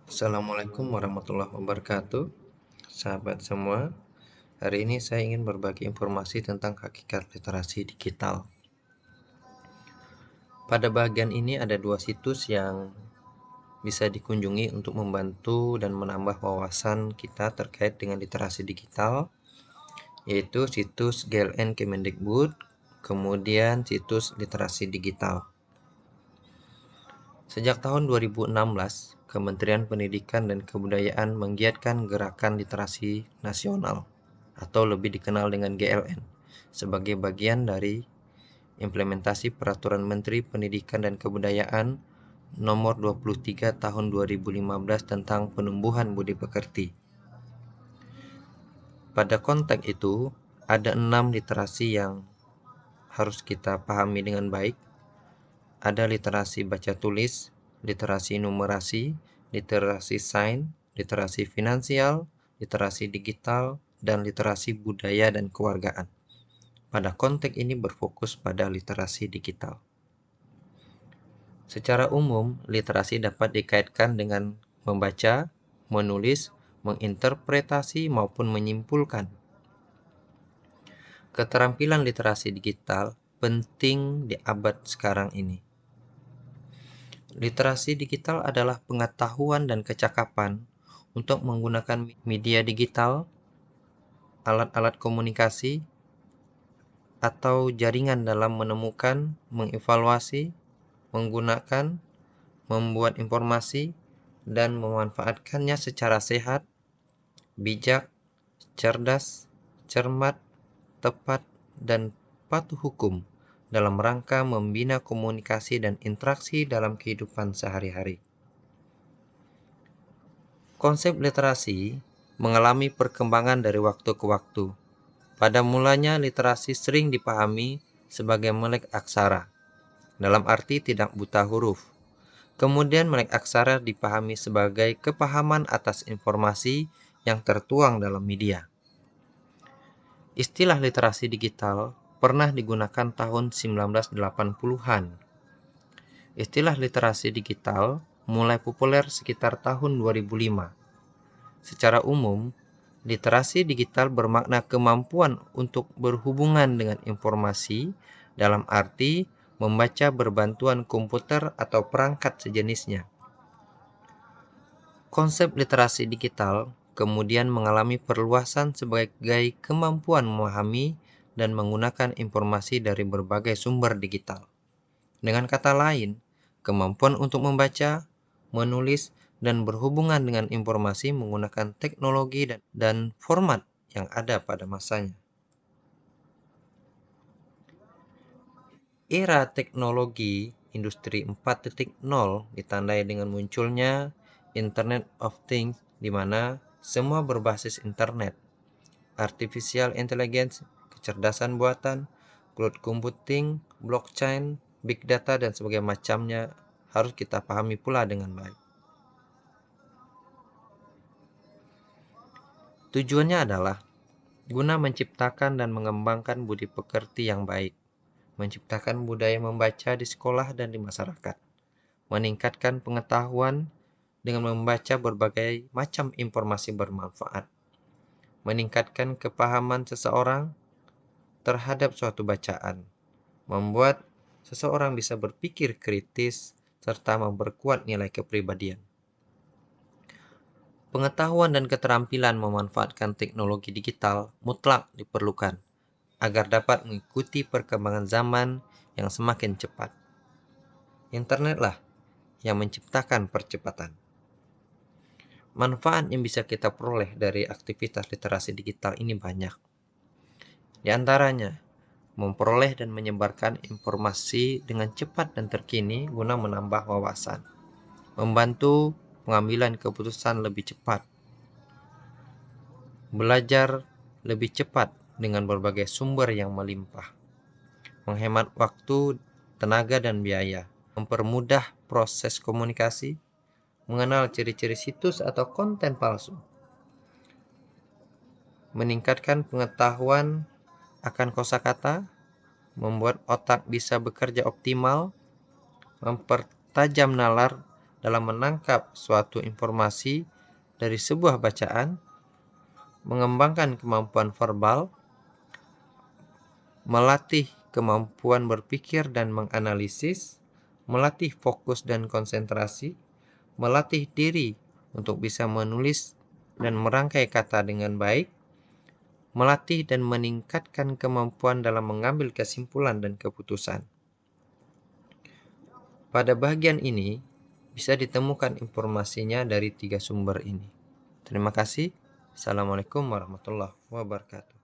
Assalamualaikum warahmatullahi wabarakatuh, sahabat semua. Hari ini saya ingin berbagi informasi tentang hakikat literasi digital. Pada bagian ini ada dua situs yang bisa dikunjungi untuk membantu dan menambah wawasan kita terkait dengan literasi digital, yaitu situs GLN Kemendikbud, kemudian situs literasi digital. Sejak tahun 2016, Kementerian Pendidikan dan Kebudayaan menggiatkan gerakan literasi nasional atau lebih dikenal dengan GLN sebagai bagian dari implementasi Peraturan Menteri Pendidikan dan Kebudayaan Nomor 23 Tahun 2015 tentang penumbuhan budi pekerti. Pada konteks itu, ada 6 literasi yang harus kita pahami dengan baik. Ada literasi baca tulis, literasi numerasi, literasi sains, literasi finansial, literasi digital, dan literasi budaya dan kewargaan. Pada konteks ini berfokus pada literasi digital. Secara umum, literasi dapat dikaitkan dengan membaca, menulis, menginterpretasi, maupun menyimpulkan. Keterampilan literasi digital penting di abad sekarang ini. Literasi digital adalah pengetahuan dan kecakapan untuk menggunakan media digital, alat-alat komunikasi, atau jaringan dalam menemukan, mengevaluasi, menggunakan, membuat informasi, dan memanfaatkannya secara sehat, bijak, cerdas, cermat, tepat, dan patuh hukum dalam rangka membina komunikasi dan interaksi dalam kehidupan sehari-hari. Konsep literasi mengalami perkembangan dari waktu ke waktu. Pada mulanya literasi sering dipahami sebagai melek aksara, dalam arti tidak buta huruf. Kemudian melek aksara dipahami sebagai kepahaman atas informasi yang tertuang dalam media. Istilah literasi digital pernah digunakan tahun 1980-an. Istilah literasi digital mulai populer sekitar tahun 2005. Secara umum, literasi digital bermakna kemampuan untuk berhubungan dengan informasi dalam arti membaca berbantuan komputer atau perangkat sejenisnya. Konsep literasi digital kemudian mengalami perluasan sebagai kemampuan memahami dan menggunakan informasi dari berbagai sumber digital. Dengan kata lain, kemampuan untuk membaca, menulis, dan berhubungan dengan informasi menggunakan teknologi dan format yang ada pada masanya. Era teknologi industri 4.0 ditandai dengan munculnya Internet of Things, di mana semua berbasis internet, artificial intelligence, kecerdasan buatan, cloud computing, blockchain, big data, dan sebagainya macamnya harus kita pahami pula dengan baik. Tujuannya adalah guna menciptakan dan mengembangkan budi pekerti yang baik, menciptakan budaya membaca di sekolah dan di masyarakat, meningkatkan pengetahuan dengan membaca berbagai macam informasi bermanfaat, meningkatkan kepahaman seseorang terhadap suatu bacaan, membuat seseorang bisa berpikir kritis, serta memperkuat nilai kepribadian. Pengetahuan dan keterampilan memanfaatkan teknologi digital mutlak diperlukan agar dapat mengikuti perkembangan zaman yang semakin cepat. Internetlah yang menciptakan percepatan. Manfaat yang bisa kita peroleh dari aktivitas literasi digital ini banyak. Di antaranya, memperoleh dan menyebarkan informasi dengan cepat dan terkini guna menambah wawasan, membantu pengambilan keputusan lebih cepat, belajar lebih cepat dengan berbagai sumber yang melimpah, menghemat waktu, tenaga, dan biaya, mempermudah proses komunikasi, mengenal ciri-ciri situs atau konten palsu, meningkatkan pengetahuan akan kosakata, membuat otak bisa bekerja optimal, mempertajam nalar, dalam menangkap suatu informasi dari sebuah bacaan, mengembangkan kemampuan verbal, melatih kemampuan berpikir dan menganalisis, melatih fokus dan konsentrasi, melatih diri untuk bisa menulis dan merangkai kata dengan baik, melatih dan meningkatkan kemampuan dalam mengambil kesimpulan dan keputusan. Pada bagian ini, bisa ditemukan informasinya dari 3 sumber ini. Terima kasih. Assalamualaikum warahmatullahi wabarakatuh.